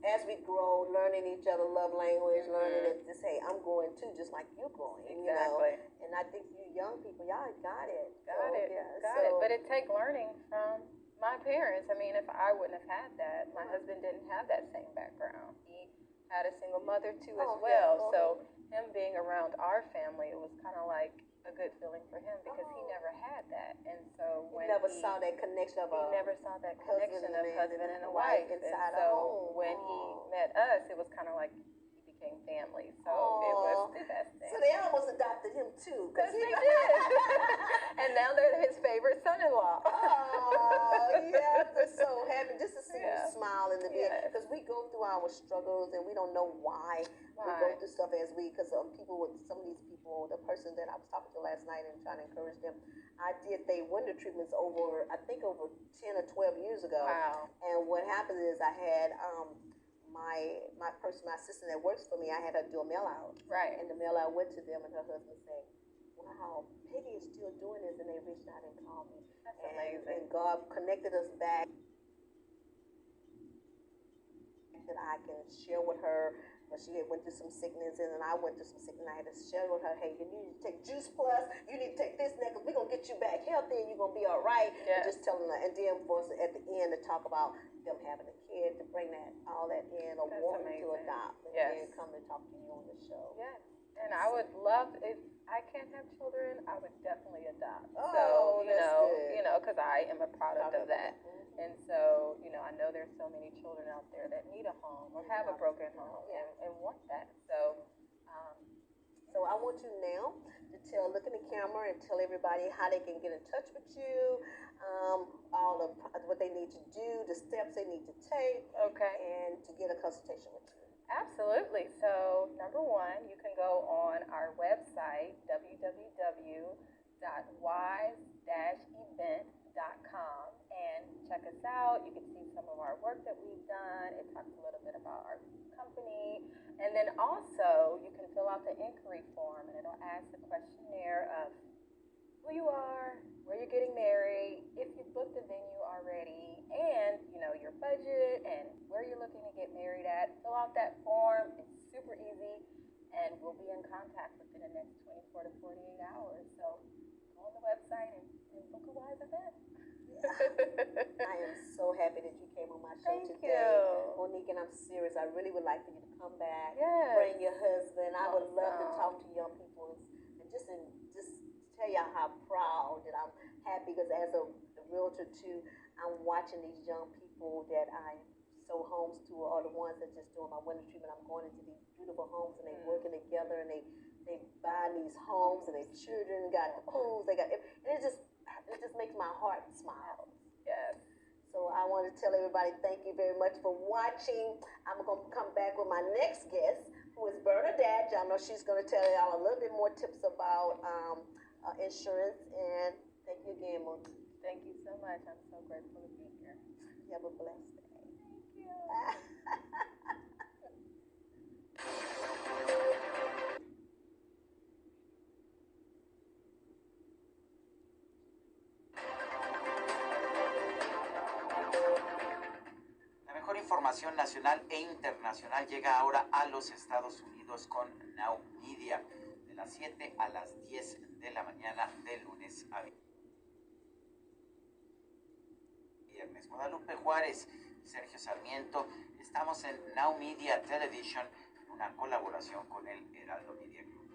as we grow, learning each other love language, learning that this, hey, I'm growing too, just like you're growing, you know? And I think you young people, y'all got it. Got it. But it takes learning from my parents. I mean, if I wouldn't have had that, my husband didn't have that same background. He had a single mother too as well. So him being around our family, it was kind of like a good feeling for him because he never had that. And so when he never saw that connection of husband and a wife inside and a so home. when he met us, it was kind of like he became family. So it was the best thing. So they almost adopted him too. Because they did. And now they're his favorite son-in-law. Oh, yeah, I'm so happy just to see you smile in the bed. Yes. Because we go through our struggles and we don't know why we go through stuff because people with some of these people, the person that I was talking to last night and trying to encourage them, I did their winter treatments over 10 or 12 years ago. Wow. And what happened is I had my assistant that works for me, I had her do a mail out. Right. And the mail out went to them and her husband said, wow, Peggy is still doing this, and they reached out and called me. That's amazing. And God connected us back that I can share with her. But she had went through some sickness, and then I went through some sickness, and I had to share with her, hey, you need to take Juice Plus, you need to take this now, because we're going to get you back healthy, and you're going to be all right. Yeah. And just telling her, and then for us at the end to talk about them having a kid, to bring all that in, or wanting to adopt, and then come and talk to you on the show. Yes. And I would love, if I can't have children, I would definitely adopt. Oh, so, that's good. because I am a product of that. And so, I know there's so many children out there that need a home or have a broken home and want that. So, so I want you now to look in the camera and tell everybody how they can get in touch with you, all of what they need to do, the steps they need to take, Okay. and to get a consultation with you. Absolutely. So, number one, you can go on our website, www.wise-event.com, and check us out. You can see some of our work that we've done. It talks a little bit about our company. And then also, you can fill out the inquiry form, and it'll ask the questionnaire of who you are, where you're getting married, if you've booked a venue already, and your budget and where you're looking to get married at. Fill out that form. It's super easy, and we'll be in contact within the next 24 to 48 hours. So go on the website and book a Wise event. I am so happy that you came on my show Thank today. you. Monique, and I'm serious. I really would like for you to come back. Yes. Bring your husband. I would love to Awesome. talk to young people and just tell y'all how proud that I'm happy, because as a realtor too, I'm watching these young people that I sold homes to, or the ones that just doing my winter treatment. I'm going into these beautiful homes and they working together, and they buying these homes, and their children got the pools. They got, and it just makes my heart smile. Yes. So I want to tell everybody thank you very much for watching. I'm going to come back with my next guest, who is Bernadette. Y'all know she's going to tell y'all a little bit more tips about insurance. And thank you again, Monique. Thank you so much. I'm so grateful to be here. You have a blessed day. Thank you. La mejor información nacional e internacional llega ahora a los Estados Unidos con NowMedia, de las 7 a las 10 de la mañana, de lunes a viernes. Guadalupe Juárez y Sergio Sarmiento, estamos en NowMedia Television, en una colaboración con el Heraldo Media Group.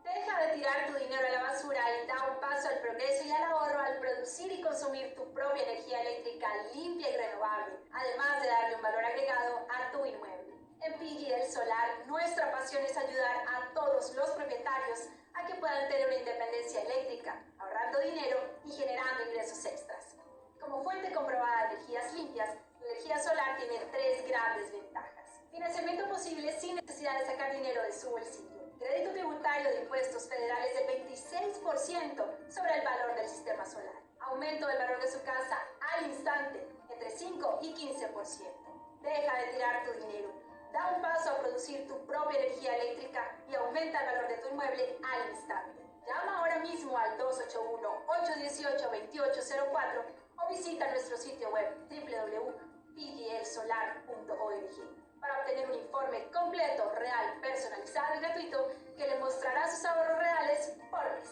Deja de tirar tu dinero a la basura y da un paso al progreso y al ahorro al producir y consumir tu propia energía eléctrica limpia y renovable, además de darle un valor agregado a tu inmueble. En Peggy el Solar, nuestra pasión es ayudar a todos los propietarios a que puedan tener una independencia eléctrica, ahorrando dinero y generando ingresos extras. Como fuente comprobada de energías limpias, la energía solar tiene 3 grandes ventajas. Financiamiento posible sin necesidad de sacar dinero de su bolsillo. Crédito tributario de impuestos federales del 26% sobre el valor del sistema solar. Aumento del valor de su casa al instante, entre 5 y 15%. Deja de tirar tu dinero. Da un paso a producir tu propia energía eléctrica y aumenta el valor de tu inmueble al instante. Llama ahora mismo al 281-818-2804 o visita nuestro sitio web www.pglsolar.org para obtener un informe completo, real, personalizado y gratuito que le mostrará sus ahorros reales por mes.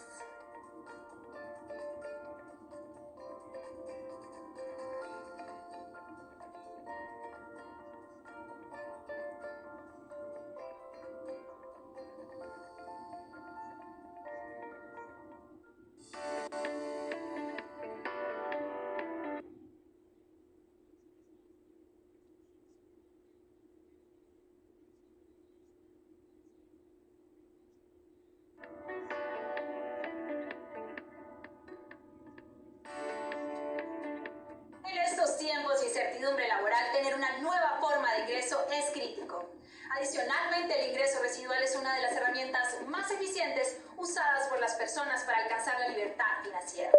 En estos tiempos de incertidumbre laboral, tener una nueva forma de ingreso es crítico. Adicionalmente, el ingreso residual es una de las herramientas más eficientes usadas por las personas para alcanzar la libertad financiera.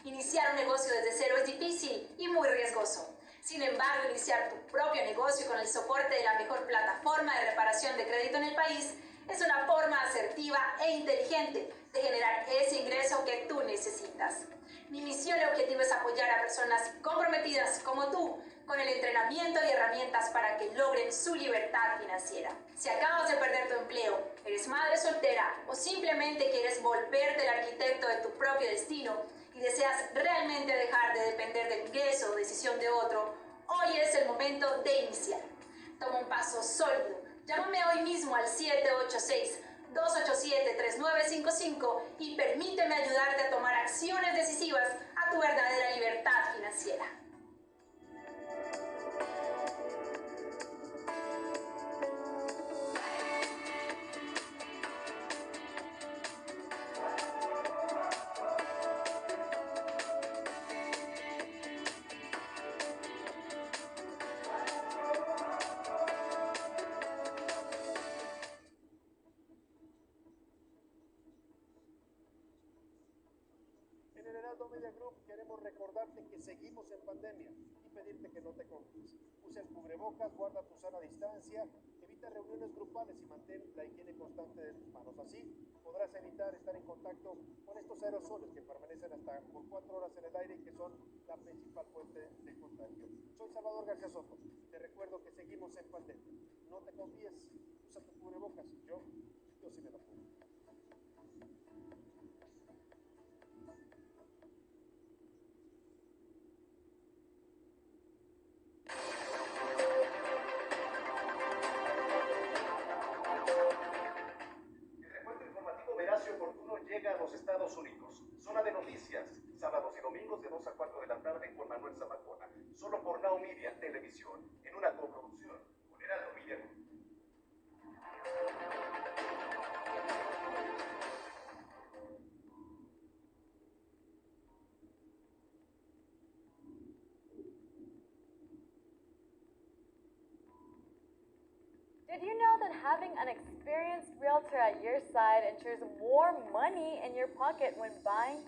Iniciar un negocio desde cero es difícil y muy riesgoso. Sin embargo, iniciar tu propio negocio con el soporte de la mejor plataforma de reparación de crédito en el país es una forma asertiva e inteligente de generar ese ingreso que tú necesitas. Mi misión y objetivo es apoyar a personas comprometidas como tú con el entrenamiento y herramientas para que logren su libertad financiera. Si acabas de perder tu empleo, eres madre soltera o simplemente quieres volverte el arquitecto de tu propio destino y deseas realmente dejar de depender del ingreso o decisión de otro, hoy es el momento de iniciar. Toma un paso sólido. Llámame hoy mismo al 786-287-3955 y permíteme ayudarte a tomar acciones decisivas a tu verdadera libertad financiera. Heraldo Media Group queremos recordarte que seguimos en pandemia y pedirte que no te confíes. Usa el cubrebocas, guarda tu sana distancia, evita reuniones grupales y mantén la higiene constante de tus manos. Así podrás evitar estar en contacto con estos aerosoles que permanecen hasta por 4 horas en el aire y que son la principal fuente de contagio. Soy Salvador García Soto. Te recuerdo que seguimos en pandemia. No te confíes, usa tu cubrebocas. Yo sí me lo pongo. Veraz y oportuno llega a los Estados Unidos. Zona de noticias, sábados y domingos de 2 a 4 de la tarde con Manuel Zamacona. Solo por NowMedia Televisión, en una coproducción con Heraldo Media Group. Did you know that having an experienced realtor at your side ensures more money in your pocket when buying,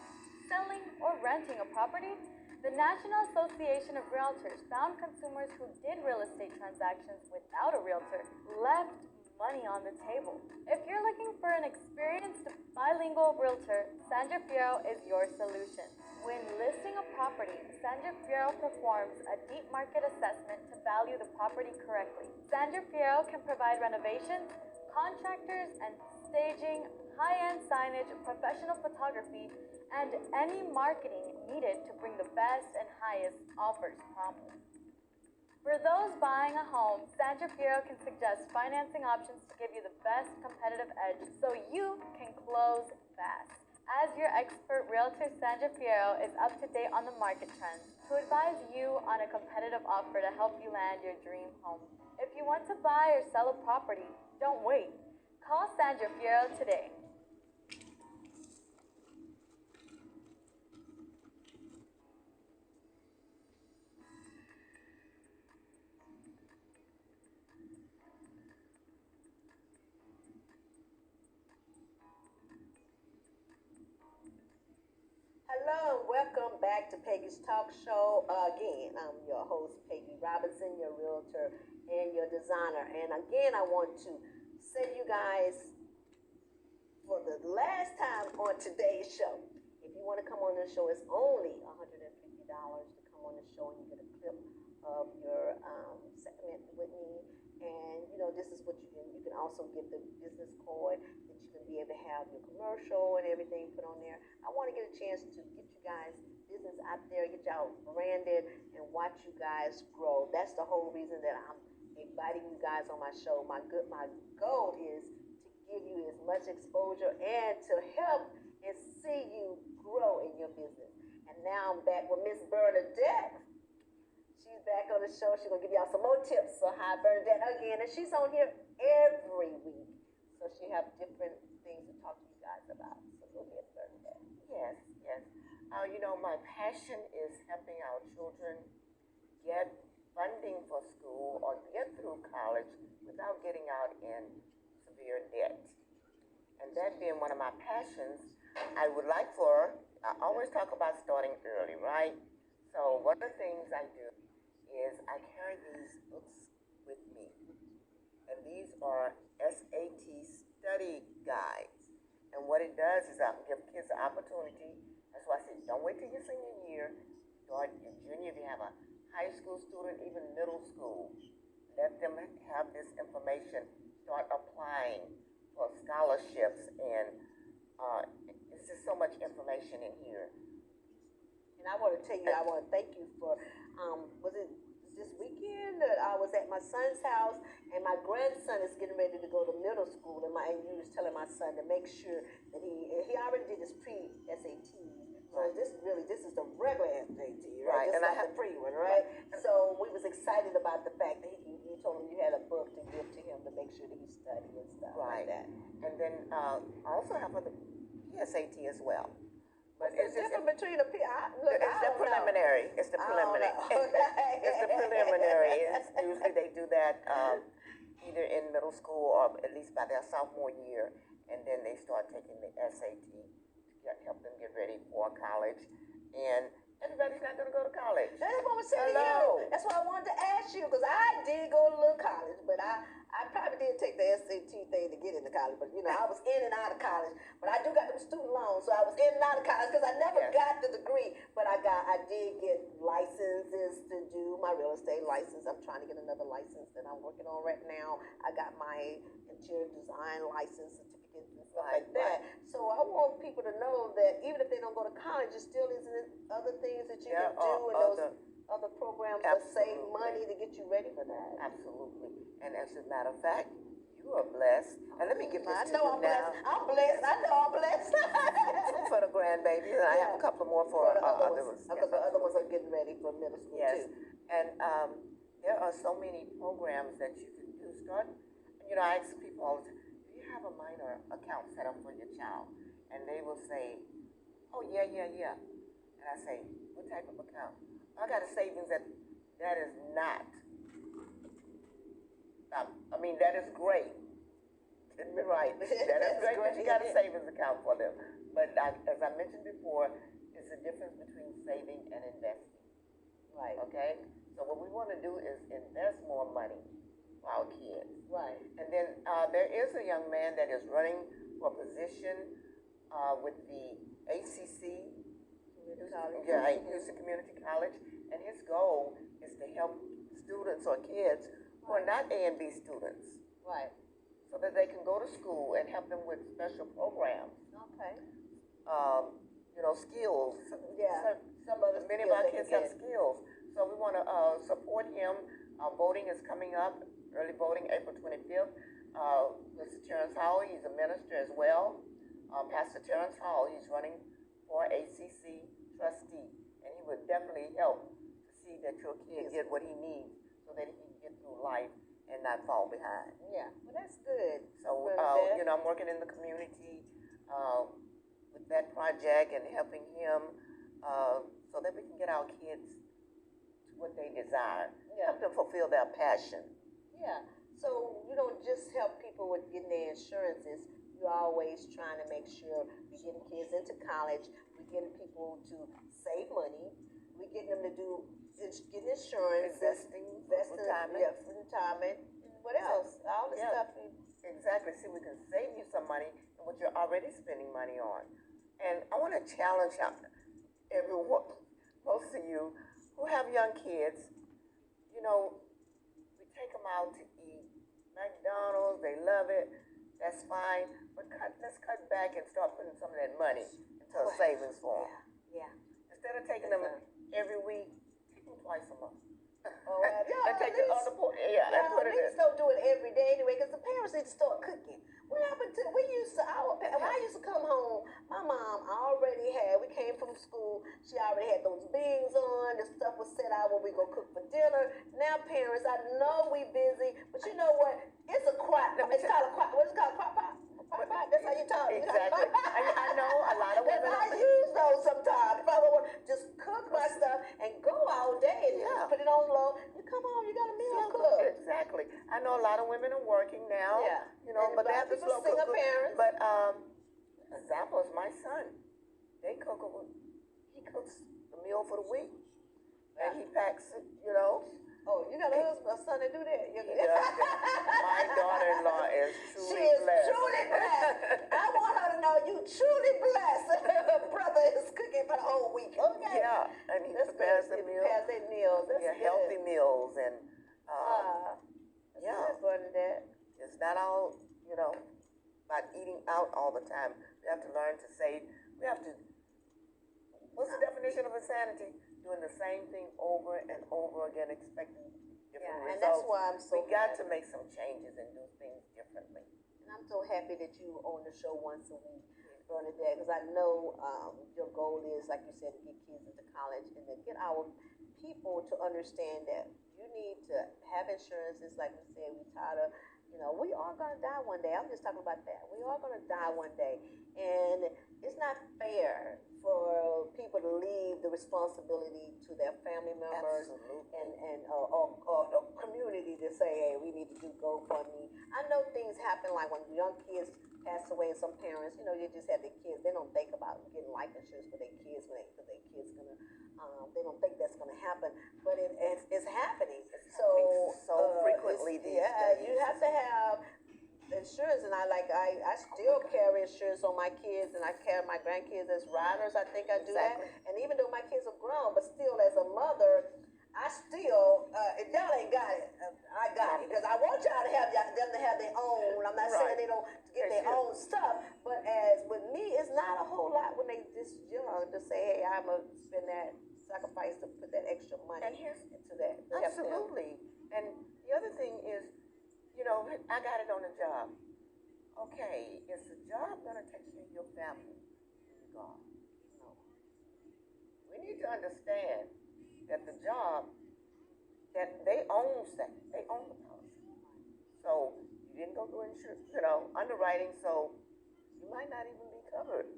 selling, or renting a property? The National Association of Realtors found consumers who did real estate transactions without a realtor left money on the table. If you're looking for an experienced bilingual realtor, Sandra Fierro is your solution. When listing a property, Sandra Fierro performs a deep market assessment to value the property correctly. Sandra Fierro can provide renovations, contractors and staging, high-end signage, professional photography, and any marketing needed to bring the best and highest offers promptly. For those buying a home, Sandra Fierro can suggest financing options to give you the best competitive edge so you can close fast. As your expert realtor, Sandra Fierro is up to date on the market trends to advise you on a competitive offer to help you land your dream home. If you want to buy or sell a property, don't wait. Call Sandra Fierro today. Hello and welcome back to Peggy's Talk Show. Again, I'm your host, Peggy Robinson, your realtor and your designer. And again, I want to say you guys, for the last time on today's show, if you want to come on the show, it's only $150 to come on the show and you get a clip of your segment with me. And this is what you can. You can also get the business card that you can be able to have your commercial and everything put on there. I want to get a chance to get you guys business out there, get y'all branded, and watch you guys grow. That's the whole reason that I'm inviting you guys on my show. My goal is to give you as much exposure and to help and see you grow in your business. And now I'm back with Miss Bernadette. She's back on the show. She's going to give y'all some more tips. So hi, Bernadette, again. And she's on here every week. So she have different things to talk to you guys about. So go ahead, Bernadette. Yes, yes. My passion is helping our children get funding for school or get through college without getting out in severe debt. And that being one of my passions, I always talk about starting early, right? So one of the things I do is I carry these books with me. And these are SAT study guides. And what it does is I give kids an opportunity. That's why I say don't wait till your senior year. Start your junior if you have a high school student, even middle school. Let them have this information. Start applying for scholarships. And it's just so much information in here. And I want to tell you, I want to thank you for, was it this weekend that I was at my son's house, and my grandson is getting ready to go to middle school, and you was telling my son to make sure that he already did his pre-SAT. So this is the regular SAT, right? And I have the pre one, right? So we was excited about the fact that you told him you had a book to give to him to make sure that he studied and stuff like that. And then I also have for the PSAT as well. But it's different between the it's the preliminary. It's the preliminary. It's the preliminary. Usually they do that either in middle school or at least by their sophomore year, and then they start taking the SAT to help them get ready for college. and everybody's not going to go to college. That's what I'm saying to Hello. you. That's why I wanted to ask you, because I did go to a little college, but I probably did take the SAT thing to get into college, but I was in and out of college. But I do got them student loans, so I was in and out of college because I never Yes. got the degree. But I did get licenses to do my real estate license. I'm trying to get another license that I'm working on right now. I got my interior design license certificate and stuff like that. So I want people to know that even if they don't go to college, it still is other things that you can do and those other programs that save money to get you ready for that. Absolutely. And as a matter of fact, you are blessed. And let me give this I to know you I'm now. blessed. I'm blessed. I know I'm blessed. For the grandbaby, and I have a couple more for the other others. ones. Because the other ones are getting ready for middle school Yes. too. And there are so many programs that you can do. I ask people all the time, do you have a minor account set up for your child? And they will say, oh, yeah. And I say, what type of account? I got a savings that is not. That is great. Get me right. That is great that you got a savings account for them. But as I mentioned before, it's the difference between saving and investing. Right. Okay? So what we want to do is invest more money for our kids. Right. And then there is a young man that is running for a position with the ACC, Houston Community College, and his goal is to help students or kids who are not A and B students. Right. So that they can go to school and help them with special programs. Okay. Skills. Yeah. Many of our kids have skills. So we want to support him. Voting is coming up, early voting, April 25th. Mr. Terrence Howell, he's a minister as well. Pastor Terrence Howell, he's running for ACC trustee. And he would definitely help to see that your kid get what he needs so that he can get through life and not fall behind. Yeah, well, that's good. So, I'm working in the community with that project and helping him so that we can get our kids to what they desire. Yeah. Help them fulfill their passion. Yeah. So you don't just help people with getting their insurances. You're always trying to make sure we're getting kids into college. We're getting people to save money. We're getting them to get insurance. Investing, retirement. Yeah, for retirement. What else? All the stuff. Exactly. See, we can save you some money in what you're already spending money on. And I want to challenge everyone, most of you who have young kids, we take them out to eat McDonald's, they love it, that's fine, but let's cut back and start putting some of that money into a savings for them. Yeah. Instead of taking them every week, take them twice a month. Oh, yeah. And take it on the point. Yeah, and put it in. Don't do it every day anyway, because the parents need to start cooking. What happened to, when I used to come home, my mom already we came from school, she already had those beans on, the stuff was set out when we go cook for dinner. Now parents, I know we busy, but you know what? It's a crock. It's called a crock. What's it called? Crock pot? That's how you talk. Exactly. I know a lot of women. I use those sometimes. If I would just cook my stuff and go all day and just put it on low, you come home, you got a meal cooked. Exactly. I know a lot of women are working now. Yeah. But they have to slow cook. Parents. But example is my son. He cooks the meal for the week, and he packs it. Oh, you got a son that do that? My daughter-in-law is truly blessed. She is truly blessed. I want her to know you truly blessed. Her brother is cooking for the whole week. Okay. Yeah, and he prepares the meals. Prepares their meals. That's good. Healthy meals and Bernadette. It's not all about eating out all the time. We have to learn to save. We have to. What's the definition of insanity? Doing the same thing over and over again, expecting different results. And that's why I'm so. We got to make some changes and do things differently. And I'm so happy that you on the show once a week, Bernadette, because I know your goal is, like you said, to get kids into college and to get our people to understand that you need to have insurances. Like we said, we tired of. We are going to die one day. I'm just talking about that. We are going to die one day. And it's not fair for people to leave the responsibility to their family members. Absolutely. Or the community to say, hey, we need to do GoFundMe. I know things happen like when young kids passed away, and some parents, they just have their kids. They don't think about getting life insurance for their kids because their kids gonna. They don't think that's gonna happen, but it's happening. So frequently these days. You have to have insurance, and I still carry insurance on my kids, and I carry my grandkids as riders. I think I do that, and even though my kids are grown, but still as a mother, I still if y'all ain't got it, I got it because I want y'all to have them to have their own. I'm not saying they don't get their own stuff, but as with me, it's not a whole lot when they just young to say, hey, I'm gonna spend that sacrifice to put that extra money And here's into that. absolutely. And the other thing is, I got it on the job. Okay, is the job gonna take care of your family when you're gone? No. We need to understand that the job, that they own that. They own the policy. So you didn't go through insurance, underwriting, so you might not even be covered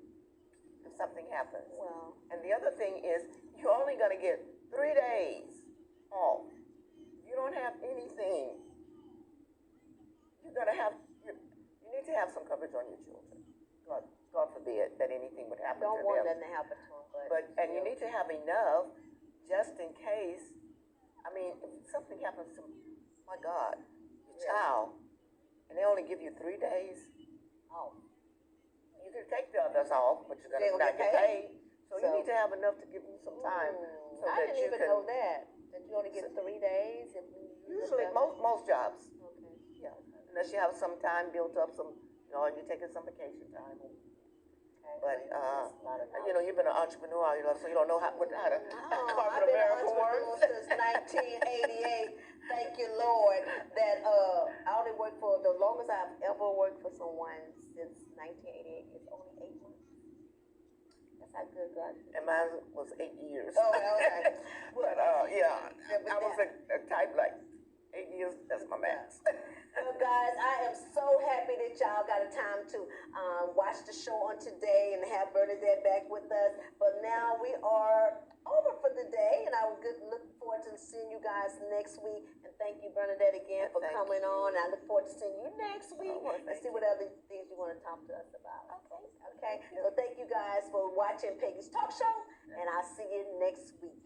if something happens. Well, and the other thing is, you're only gonna get 3 days off. You don't have anything. You need to have some coverage on your children. God forbid that anything would happen don't to want them. that to happen to them, And you need to have enough just in case. I mean, if something happens to, my God, your child, and they only give you 3 days off. You can take the others off, but you're gonna not get paid. So you need to have enough to give you some time. So I that didn't you even know that you only get 3 days. Usually, most jobs. Okay. Yeah, unless you have some time built up, you're taking some vacation time. But you've been an entrepreneur, so you don't know how to I've been an entrepreneur since 1988. Thank you, Lord, that I only worked for the longest I've ever worked for someone since 1988 is only 8 months. That's how good God is. And mine was 8 years. Oh, okay. But I was a type like 8 years. That's my max. Well, guys, I am so happy that y'all got a time to watch the show on today and have Bernadette back with us. But now we are over for the day, and I would look forward to seeing you guys next week. And thank you, Bernadette, again for coming on. I look forward to seeing you next week and see what other things you want to talk to us about. Okay. So thank you guys for watching Peggy's Talk Show, and I'll see you next week.